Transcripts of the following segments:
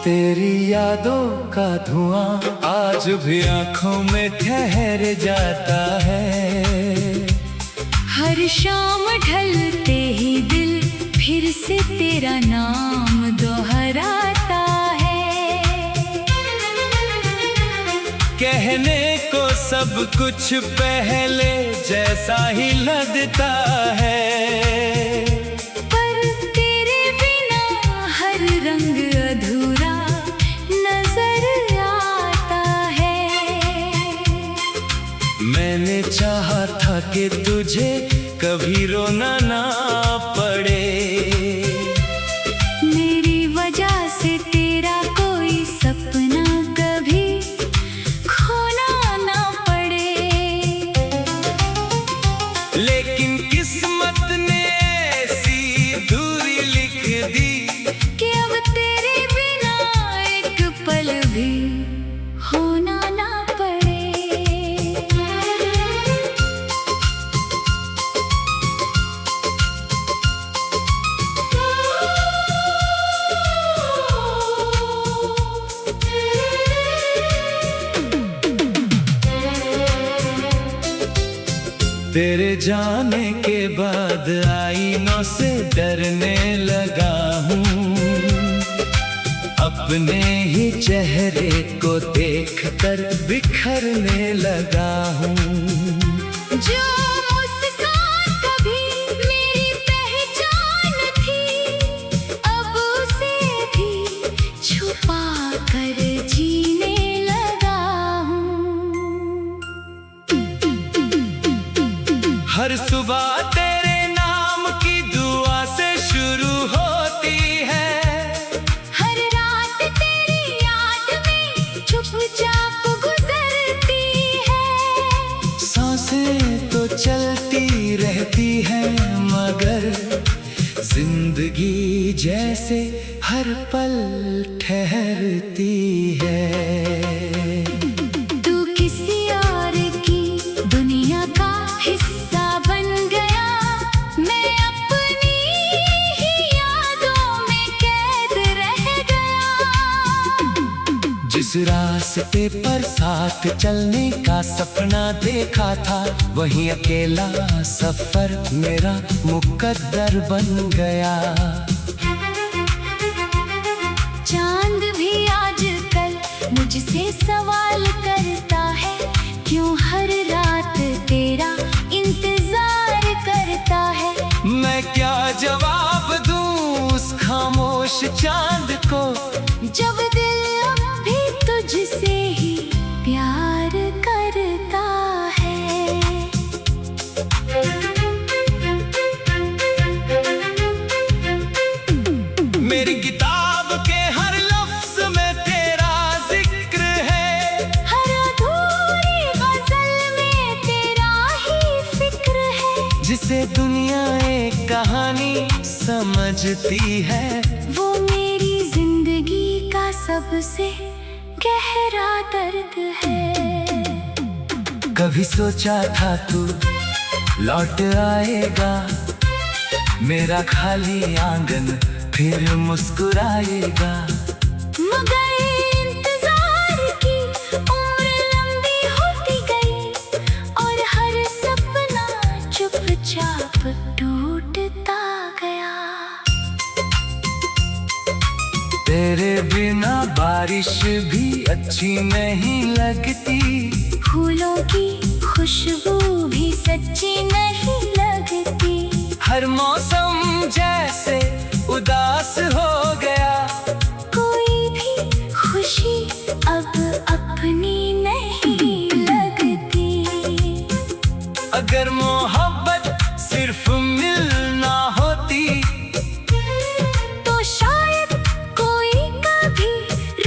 तेरी यादों का धुआं आज भी आंखों में ठहर जाता है। हर शाम ढलते ही दिल फिर से तेरा नाम दोहराता है। कहने को सब कुछ पहले जैसा ही लगता है, पर तेरे बिना हर रंग अधूरा नजर आता है। मैंने चाहा था कि तुझे कभी रोना ना पड़े, मेरी वजह से तेरा कोई सपना कभी खोना ना पड़े। लेकिन किस्मत ने ऐसी दूरी लिख दी कि अब तेरे बिना एक पल भी होना ना पड़े। तेरे जाने के बाद आईनों से डरने लगा हूँ, अपने ही चेहरे को देखकर बिखरने लगा हूँ। जो मुस्कान कभी मेरी पहचान थी, अब उसे भी छुपा कर जीने लगा हूँ। हर सुबह तेरे नाम की दुआ से शुरू होती है, हर रात तेरी याद में चुपचाप गुजरती है। सांसें तो चलती रहती हैं मगर जिंदगी जैसे हर पल ठहरती है। तू किसी और की दुनिया का हिस्सा बन गया, मैं अपनी ही यादों में कैद रह गया। जिस रास्ते पर साथ चलने का सपना देखा था, वहीं अकेला सफर मेरा मुकद्दर बन गया। चांद भी आजकल मुझसे सवाल करता है, क्यों हर रात तेरा इंतजार करता है। मैं क्या जवाब दूं उस खामोश चांद को, जब दिल अब भी तुझसे ही प्यार करता है। मेरी किताब के हर लफ्ज में तेरा जिक्र है, हर अधूरी गजल में तेरा ही फिक्र है। जिसे दुनिया एक कहानी समझती है, वो मेरी जिंदगी का सबसे गहरा दर्द है। कभी सोचा था तू लौट आएगा, मेरा खाली आंगन फिर मुस्कुराएगा। मगर इंतजार की उम्र लंबी होती गई, और हर सपना चुपचाप टूटता गया। तेरे बिना बारिश भी अच्छी नहीं लगती, फूलों की खुशबू भी सच्ची नहीं लगती। हर मौसम जैसे उदास हो गया, कोई भी खुशी अब अपनी नहीं लगती। अगर मोहब्बत सिर्फ मिलना होती, तो शायद कोई कभी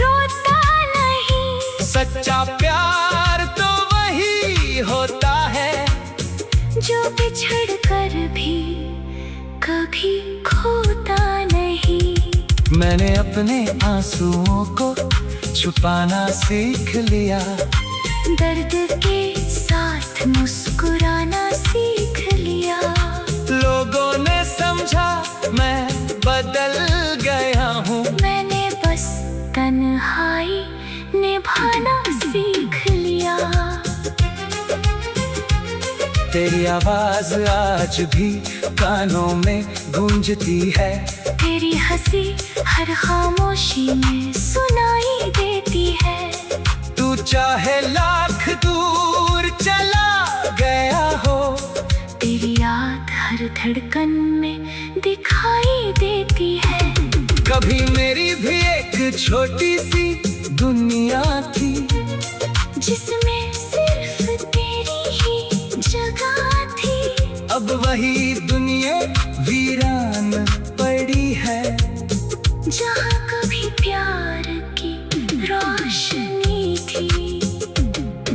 रोता नहीं। सच्चा प्यार तो वही होता है, जो बिछड़ कर भी कभी खोता नहीं। मैंने अपने आंसुओं को छुपाना सीख लिया, दर्द के साथ मुस्कुराना सीख लिया। लोगों ने समझा मैं बदल गया हूँ, मैंने बस तन तेरी आवाज आज भी कानों में गूंजती है। तेरी हंसी हर खामोशी में सुनाई देती है। तू चाहे लाख दूर चला गया हो, तेरी याद हर धड़कन में दिखाई देती है। कभी मेरी भी एक छोटी सी दुनिया थी, जिसमें सिर्फ तेरी ही जगह थी। अब वही दुनिया वीरान पड़ी है, जहाँ कभी प्यार की रोशनी थी।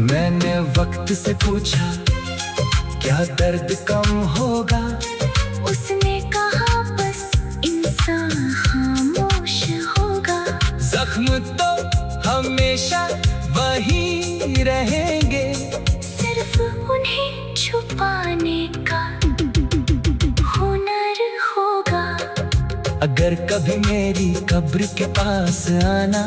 मैंने वक्त से पूछा क्या दर्द कम होगा, उसने कहा बस इंसान खामोश होगा। जख्म तो हमेशा वही रहेंगे, सिर्फ उन्हें छुपाने का हुनर होगा। अगर कभी मेरी कब्र के पास आना,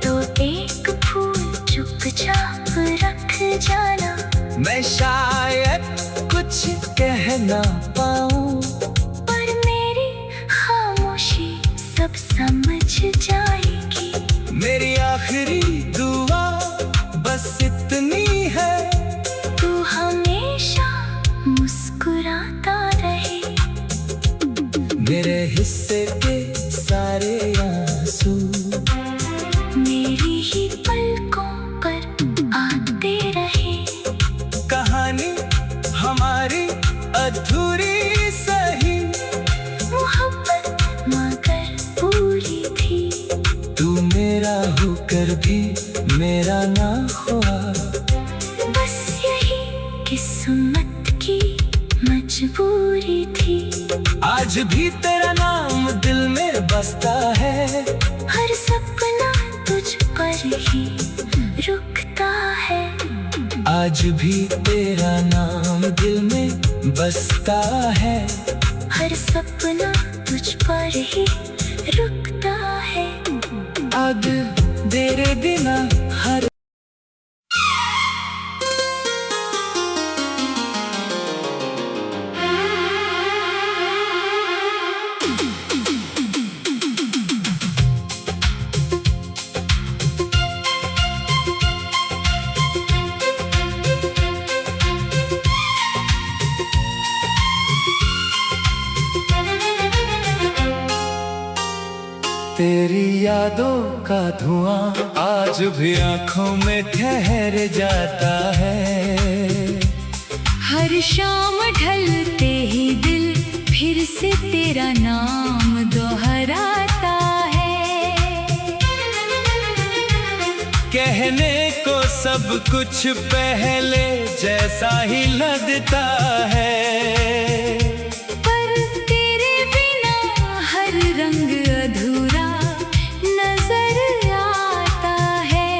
तो एक फूल चुपचाप रख जाना। मैं शायद कुछ कह ना पाऊं, पर मेरी खामोशी सब समझ जाएगी। मेरी आखिरी दुआ बस इतनी है, तू हमेशा मुस्कुराता रहे। मेरे हिस्से के सारे आंसू मेरी ही पलकों पर आते रहे। कहानी हमारी अधूरी सही, मोहब्बत मगर पूरी थी। तू मेरा होकर भी मेरा ना हुआ, बस यही किस्मत की मजबूरी थी। आज भी तेरा नाम दिल में बसता है, हर सपना तुझ पर ही रुकता है। आज भी तेरा नाम दिल में बसता है। हर सपना तुझ पर ही रुकता है। अब तेरे बिना हर तेरी यादों का धुआं आज भी आंखों में ठहर जाता है। हर शाम ढलते ही दिल फिर से तेरा नाम दोहराता है। कहने को सब कुछ पहले जैसा ही लगता है, पर तेरे बिना हर रंग अधूरा नजर आता है।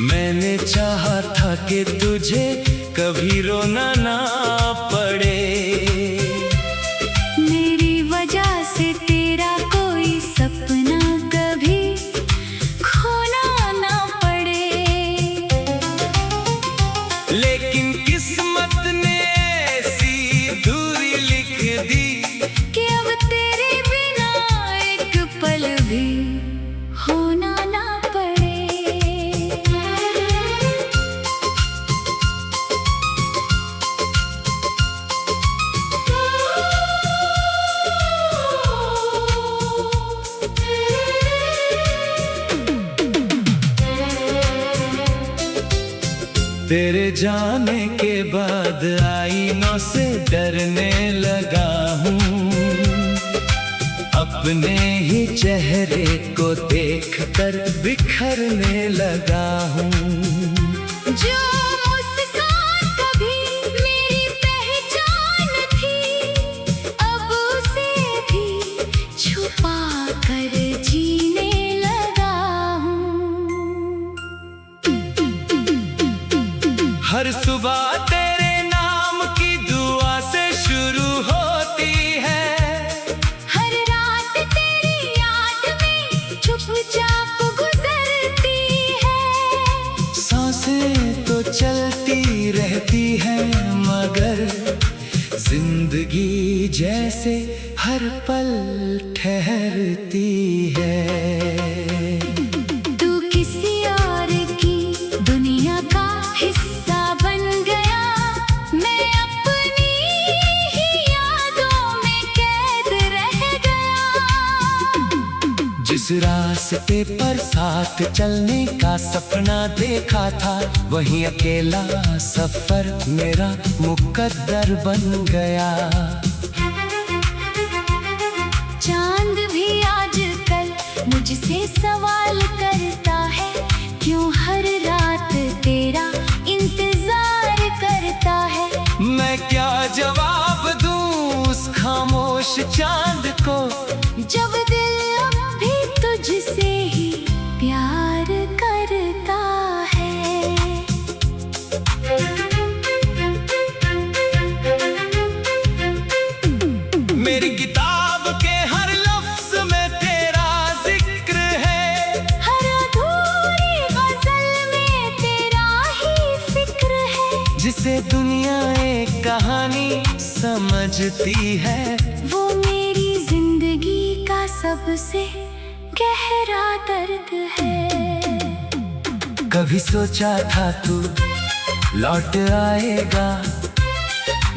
मैंने चाहा था कि तुझे कभी रोना ना पड़े, मेरी वजह से तेरा कोई सपना कभी खोना ना पड़े। लेकिन किस्मत ने ऐसी दूरी लिख दी कि अब तेरे बिना एक पल भी होना ना पड़े। तेरे जाने के बाद आईनों से डरने लगा हूँ, अपने ही चेहरे को देखकर बिखरने लगा हूँ। जो मुस्कान कभी मेरी पहचान थी, अब उसे भी छुपा कर जीने लगा हूँ। हर सुबह तेरे नाम की दुआ से शुरू होती है, हर रात तेरी याद में चुपचाप गुजरती है। सांसें तो चल जैसे हर पल ठहरती है। तू किसी और की दुनिया का हिस्सा बन गया, मैं अपनी ही यादों में कैद रह गया। जिस रास्ते पर साथ चलने का सपना देखा था, वहीं अकेला सफर मेरा मुकद्दर बन गया। चांद भी आजकल मुझसे सवाल करता है, क्यों हर रात तेरा इंतजार करता है। मैं क्या जवाब दूं उस खामोश चांद को, जब दिल अब भी तुझसे ही प्यार करता है। मेरी किताब के हर लफ्ज में तेरा जिक्र है, हर अधूरी गजल में तेरा ही फिक्र है। जिसे दुनिया एक कहानी समझती है, वो मेरी जिंदगी का सबसे गहरा दर्द है। कभी सोचा था तू लौट आएगा,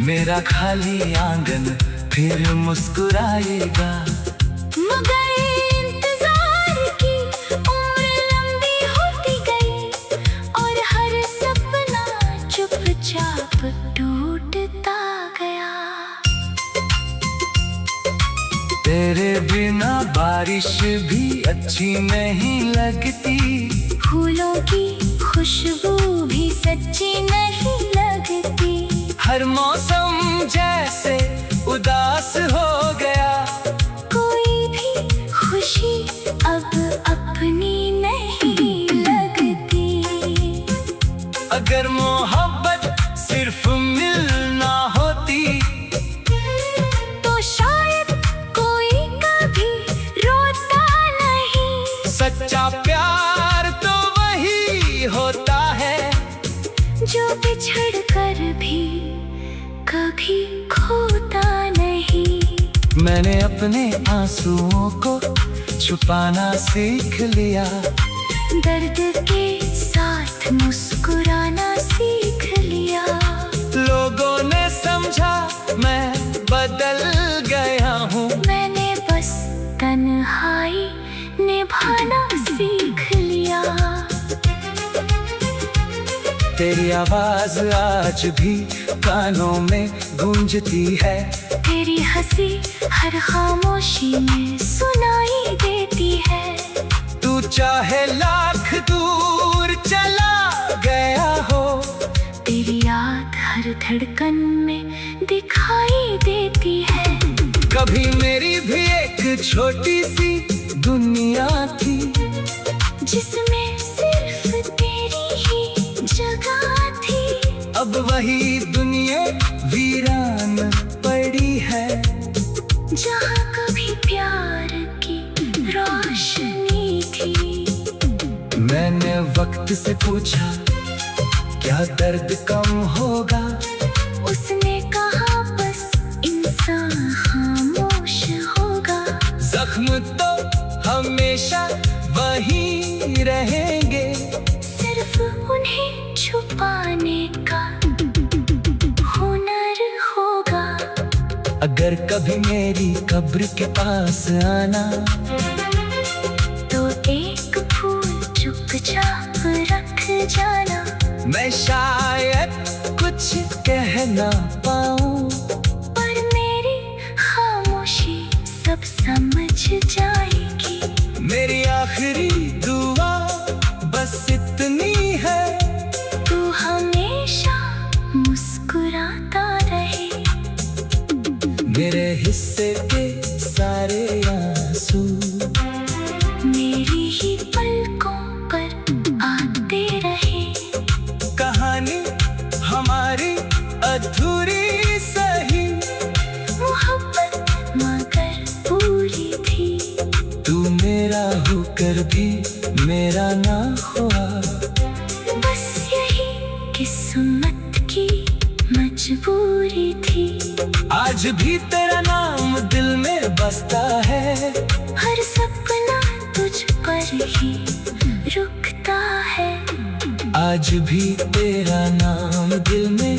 मेरा खाली आंगन फिर मुस्कुराएगा। मगर इंतजार की उम्र लंबी होती गई, और हर सपना चुपचाप टूटता गया। तेरे बिना बारिश भी अच्छी नहीं लगती, फूलों की खुशबू भी सच्ची नहीं लगती। हर मौसम जैसे उदास हो गया, कोई भी खुशी अब अपनी नहीं लगती। अगर मोहब्बत सिर्फ मिलना होती, तो शायद कोई कभी रोता नहीं। सच्चा प्यार तो वही होता है, जो बिछड़ कर भी कभी खोता नहीं। मैंने अपने आंसुओं को छुपाना सीख लिया, दर्द के साथ मुस्कुराना सीख लिया। लोगों ने समझा मैं बदल गया हूँ, मैंने बस तन्हाई निभाना सीख लिया। तेरी आवाज आज भी कानों में गूंजती है, तेरी हंसी हर खामोशी में सुनाई देती है। तू चाहे लाख दूर चला गया हो, तेरी याद हर धड़कन में दिखाई देती है। कभी मेरी भी एक छोटी सी दुनिया थी, जिसमें सिर्फ तेरी ही जगह थी। अब वही दुनिया वीरान पड़ी है, जहाँ कभी प्यार की रोशनी थी। मैंने वक्त से पूछा क्या दर्द कम होगा, उसने कहा बस इंसान खामोश होगा। जख्म तो हमेशा वही रहेंगे, सिर्फ उन्हें छुपाने का हुनर होगा। अगर कभी मेरी कब्र के पास आना, तो एक फूल चुपचाप रख जाना। मैं शायद कुछ कह ना पाऊं, पर मेरी खामोशी सब समझ जाएगी। मेरी आखिरी दुआ बस इतनी है, तू हमेशा मुस्कुराता रहे। मेरे हिस्से के सारे आंसू मेरी ही पलकों पर आते रहे। कहानी हमारी अधूरी सही, मोहब्बत मगर पूरी थी। तू मेरा होकर भी मेरा ना हुआ, बस यही किस्मत की मजबूरी थी। आज भी तेरा नाम दिल में बसता है। हर सपना तुझ पर ही रुकता है। आज भी तेरा नाम दिल में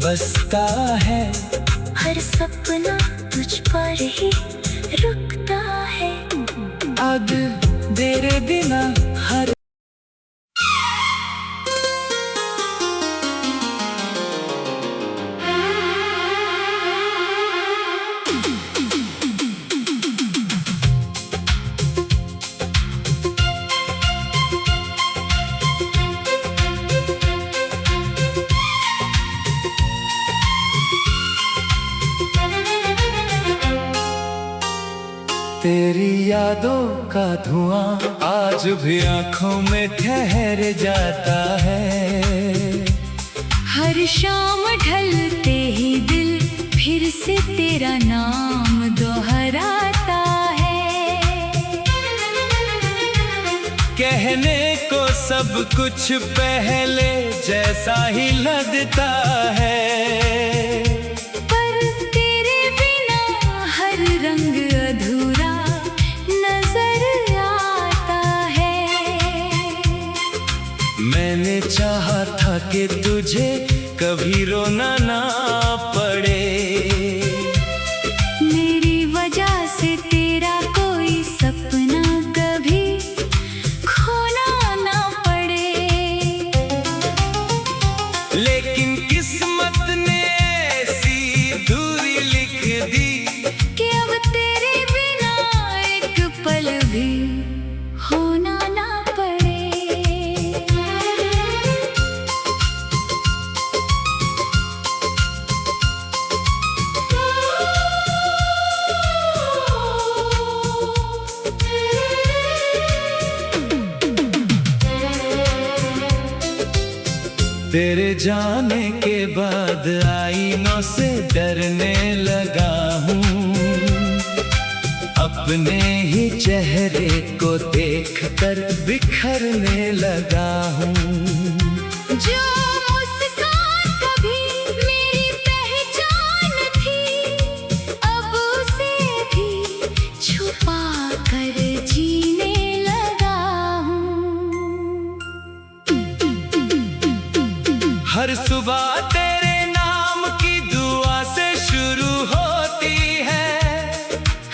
बसता है। हर सपना तुझ पर ही रुकता है। अब तेरे बिना हर तेरी यादों का धुआं आज भी आंखों में ठहर जाता है। हर शाम ढलते ही दिल फिर से तेरा नाम दोहराता है। कहने को सब कुछ पहले जैसा ही लगता है। पर तेरे बिना हर रंग अधूरा नजर आता है। मैंने चाहा था कि तुझे कभी रोना ना पड़े। मेरी वजह से तेरा कोई सपना कभी खोना ना पड़े। लेकिन किस्मत ने ऐसी दूरी लिख दी कि अब तेरे बिना एक पल भी होना ना पड़े। तेरे जाने के बाद आईनों से डरने लगा हूँ। अपने ही चेहरे को देखकर बिखरने लगा हूँ। जो मुस्कान कभी मेरी पहचान थी, अब उसे भी छुपा कर जीने लगा हूँ। हर सुबह तेरे नाम की दुआ से शुरू होती है।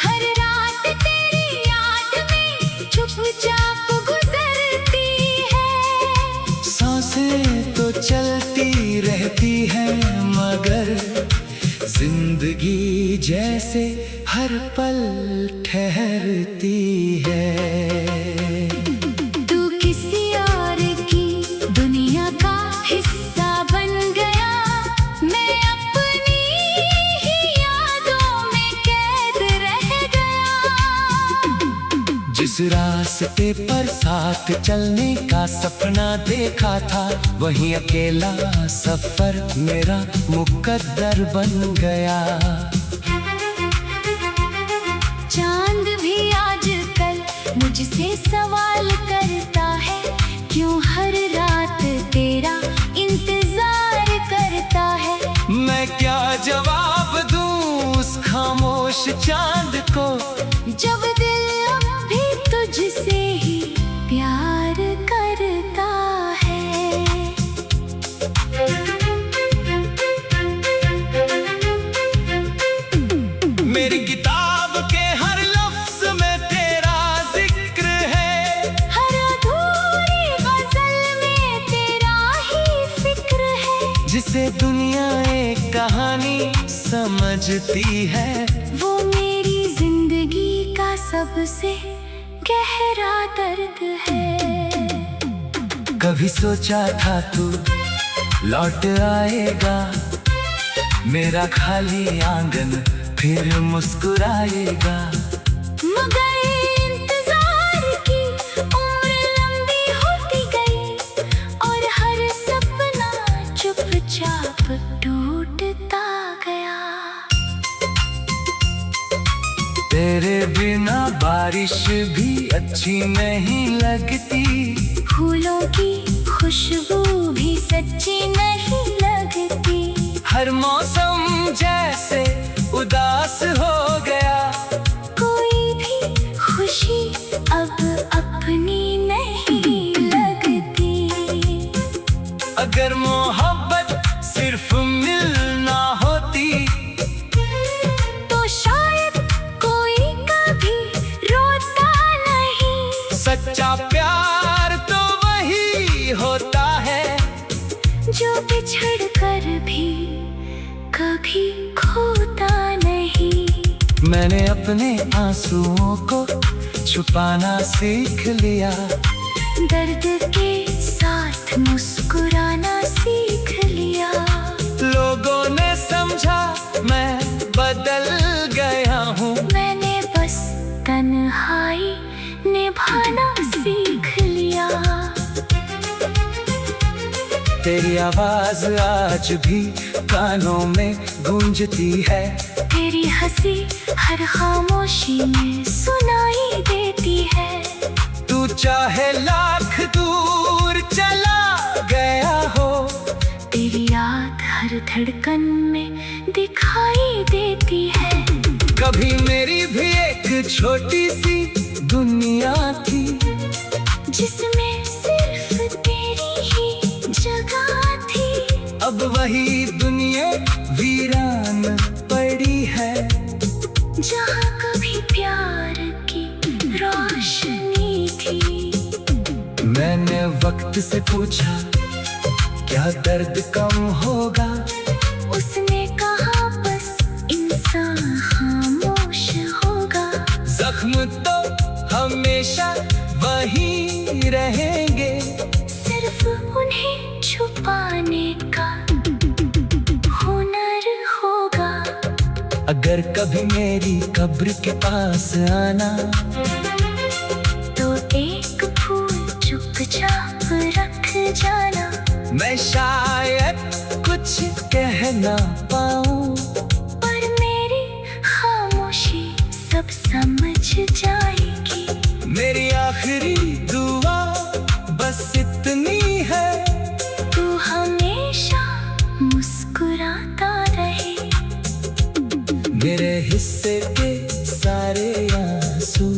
हर रात तेरी याद में चुपचाप गुजरती है। सांसें तो चलती रहती है मगर जिंदगी जैसे हर पल ठहरती है। तू किसी और की दुनिया का हिस्सा बन गया। मैं अपनी ही यादों में कैद रह गया। जिस रास्ते पर साथ चलने का सपना देखा था, वही अकेला सफर मेरा मुकद्दर बन गया। चांद भी आजकल मुझसे सवाल करता है, क्यों हर रात तेरा इंतजार करता है। मैं क्या जवाब दूं उस खामोश चांद को, जब दिल अब भी तुझसे ही प्यार करता है। मेरी किताब के हर लफ्ज में तेरा जिक्र है। हर अधूरी गजल में तेरा ही फिक्र है। जिसे दुनिया एक कहानी समझती है, वो मेरी जिंदगी का सबसे गहरा दर्द है। कभी सोचा था तू लौट आएगा, मेरा खाली आंगन फिर मुस्कुराएगा। मगर इंतजार की उम्र लंबी होती गई, और हर सपना चुपचाप टूटता गया। तेरे बिना बारिश भी अच्छी नहीं लगती। फूलों की खुशबू भी सच्ची नहीं लगती। हर मौसम जैसे उदास हो गया। कोई भी खुशी अब अपनी नहीं लगती। अगर मोहब्बत सिर्फ मिलना होती तो शायद कोई कभी रोता नहीं। सच्चा प्यार तो वही होता है जो बिछड़ कर भी कभी खोता नहीं। मैंने अपने आंसुओं को छुपाना सीख लिया। दर्द के साथ मुस्कुराना सीख लिया। लोगों ने समझा मैं बदल गया हूँ। मैंने बस तन्हाई निभाना सीख लिया। तेरी आवाज आज भी कानों में गूंजती है। तेरी हंसी हर खामोशी में सुनाई देती है। तू चाहे लाख दूर चला गया हो, तेरी याद हर धड़कन में दिखाई देती है। कभी मेरी भी एक छोटी सी दुनिया थी जिसमें सिर्फ तेरी ही जगह थी। अब वही दुनिया वीरान पड़ी है। जहाँ कभी प्यार की रोशनी थी। मैंने वक्त से पूछा क्या दर्द कम होगा। उसने कहा बस इंसान खामोश होगा। जख्म तो हमेशा वही रहेंगे। सिर्फ उन्हें छुपाने का हुनर होगा। अगर कभी मेरी कब्र के पास आना तो एक फूल चुपचाप रख जाना। मैं शायद कुछ कह ना पाऊं, पर मेरी खामोशी सब समझ जाएगी। मेरी आखिरी दुआ बस इतनी है। तू हमेशा मुस्कुराता रहे। मेरे हिस्से के सारे आंसू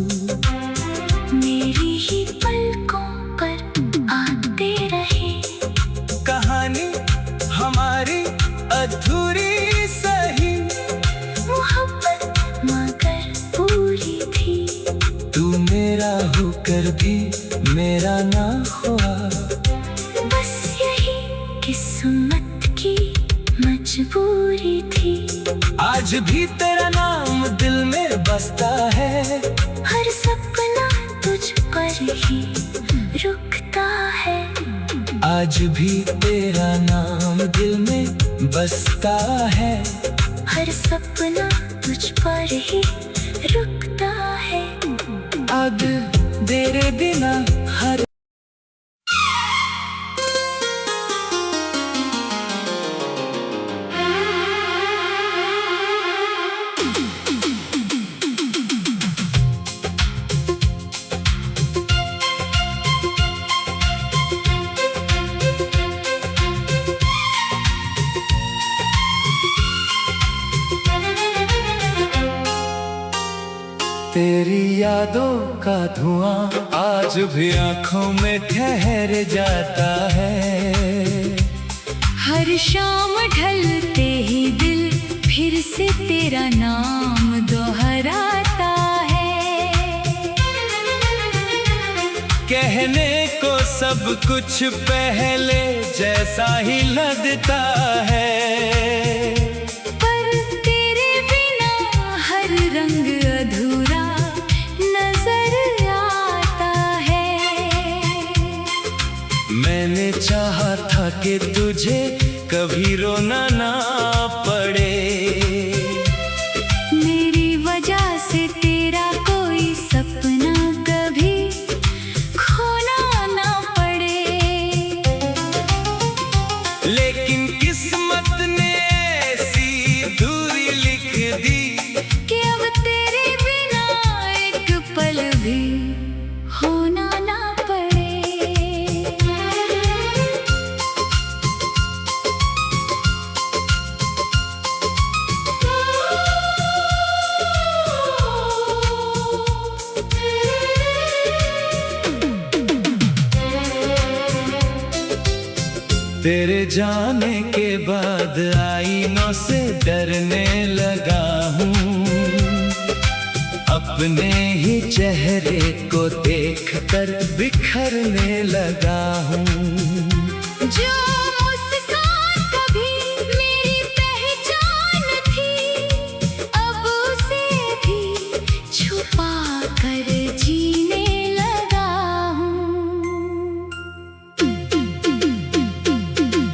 मेरी ही पलकों पर आते रहे। कहानी हमारी अधूरी सही, मोहब्बत मगर पूरी थी। तू मेरा होकर भी मेरा ना हुआ। बस यही किस्मत की मजबूरी थी। आज भी तेरा नाम दिल में बसता है। हर सपना तुझ पर ही रुकता है। आज भी तेरा नाम दिल में बसता है। हर सपना तुझ पर ही रुकता है। अब तेरे बिना हर तेरी यादों का धुआं आज भी आंखों में ठहर जाता है। हर शाम ढलते ही दिल फिर से तेरा नाम दोहराता है। कहने को सब कुछ पहले जैसा ही लगता है। पर तेरे बिना हर रंग अधूरा नजर आता है। मैंने चाहा था कि तुझे कभी रोना ना पड़े। मेरी वजह से तेरा कोई सपना कभी खोना ना पड़े। लेकिन किस्मत ने ऐसी दूरी लिख दी कि अब तेरे बिना एक पल भी होना ना पड़े। तेरे जाने के बाद आईनों से डरने लगा हूँ, अपने ही चेहरे को देखकर बिखरने लगा हूँ। जो मुस्कान कभी मेरी पहचान थी, अब उसे भी छुपा कर जीने लगा हूँ।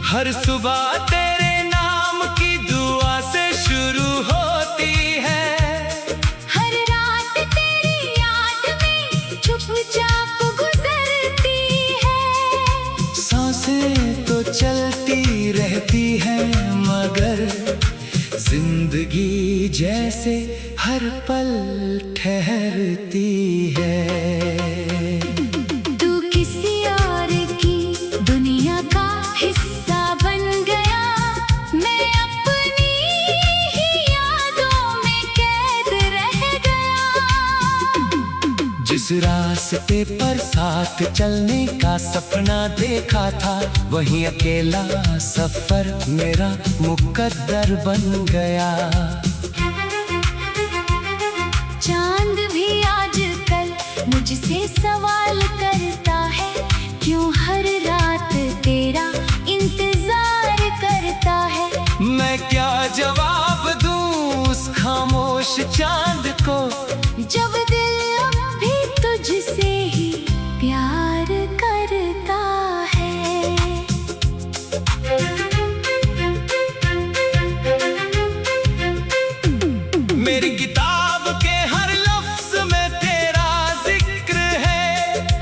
हर सुबह तेरे नाम की दुआ से शुरू होती है, हर रात तेरी याद में चुपचाप गुजरती है। सांसें तो चलती रहती है मगर जिंदगी जैसे हर पल ठहरती है। तू किसी और की दुनिया का हिस्सा बन गया, मैं अपनी ही यादों में कैद रह गया। जिस रास्ते पर साथ चलने का सपना देखा था, वहीं अकेला सफर मेरा मुकद्दर बन गया। चांद भी आजकल मुझसे सवाल करता है, क्यों हर रात तेरा इंतजार करता है। मैं क्या जवाब दूं उस खामोश चांद को, जब दिल अब भी तुझसे ही प्यार करता है। मेरी किताब के हर लफ्ज में तेरा जिक्र है,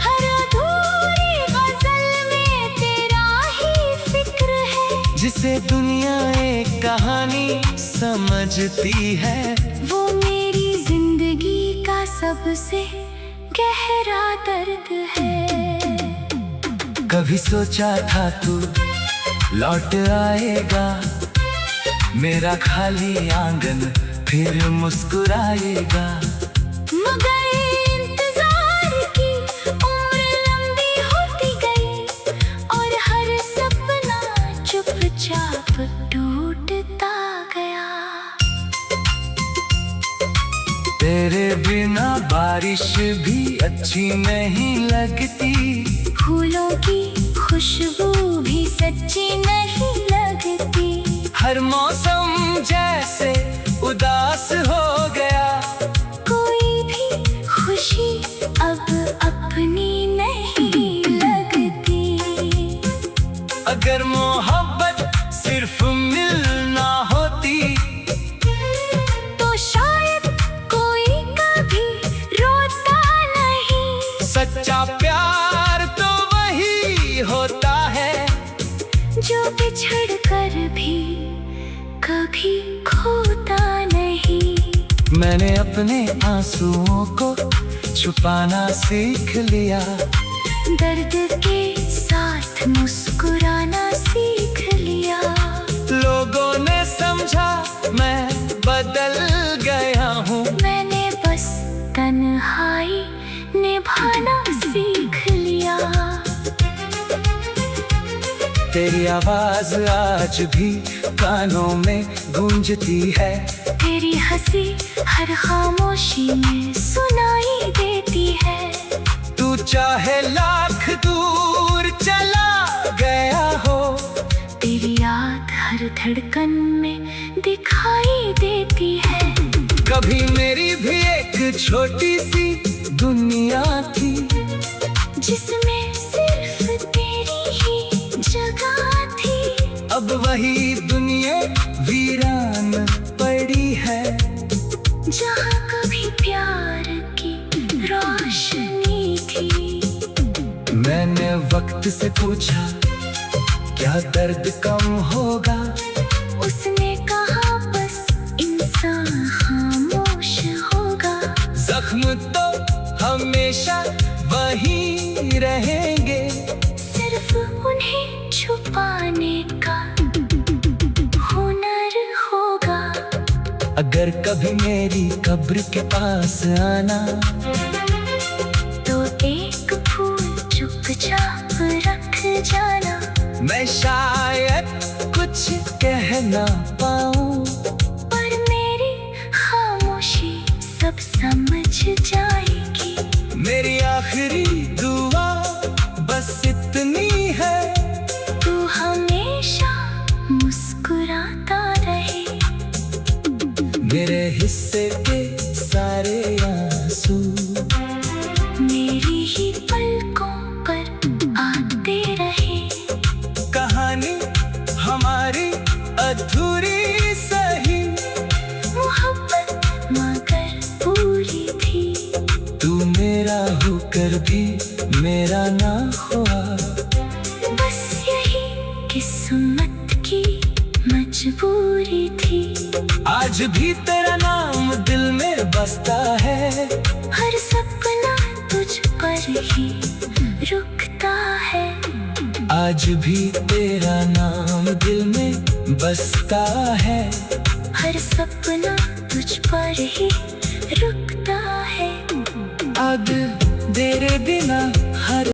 हर अधूरी गजल में तेरा ही फिक्र है। जिसे दुनिया एक कहानी समझती है, वो मेरी जिंदगी का सबसे गहरा दर्द है। कभी सोचा था तू लौट आएगा, मेरा खाली आंगन फिर मुस्कुराएगा। मगर इंतजार की उम्र लंबी होती गई, और हर सपना चुपचाप टूटता गया। तेरे बिना बारिश भी अच्छी नहीं लगती, फूलों की खुशबू भी सच्ची नहीं लगती। हर मौसम जैसे उदास हो गया, कोई भी खुशी अब अपनी नहीं लगती। अगर मोहब्बत सिर्फ मिलना होती, तो शायद कोई कभी रोता नहीं। सच्चा प्यार तो वही होता है, जो बिछड़ कर भी कभी खोता नहीं। मैंने अपने आंसुओं को छुपाना सीख लिया, दर्द के साथ मुस्कुराना सीख लिया। लोगों ने समझा मैं बदल गया हूँ, मैंने बस तन्हाई निभाना सीख लिया। तेरी आवाज आज भी कानों में गूंजती है, तेरी हंसी हर खामोशी में सुनाई देती है। तू चाहे लाख दूर चला गया हो, तेरी याद हर धड़कन में दिखाई देती है। कभी मेरी भी एक छोटी सी दुनिया थी, जिसमें सिर्फ तेरी ही जगह थी। अब वही दुनिया वीरान पड़ी है, जहाँ कभी प्यार की रोशनी थी। मैंने वक्त से पूछा क्या दर्द कम होगा, उसने कहा बस इंसान खामोश होगा। जख्म तो हमेशा वही रहेंगे, सिर्फ उन्हें छुपाने का हुनर होगा। अगर कभी मेरी कब्र के पास आना, तो एक फूल चुपचाप रख जाना। मैं शायद ना पाऊं, पर मेरी खामोशी सब समझ जाएगी। मेरी आखिरी दुआ बस इतनी है, तू हमेशा मुस्कुराता रहे। मेरे हिस्से के सारे आंसू मेरी ही पलकों पर आते रहे। कहानी हमारी अधूरी सही, मोहब्बत मगर पूरी थी। तू मेरा होकर भी मेरा ना हुआ, बस यही किस्मत की मजबूरी थी। आज भी तेरा नाम दिल में बसता है, हर सपना तुझ पर ही रुकता है। आज भी तेरा नाम दिल में बसता है, हर सपना तुझ पर ही रुकता है। अब तेरे बिना हर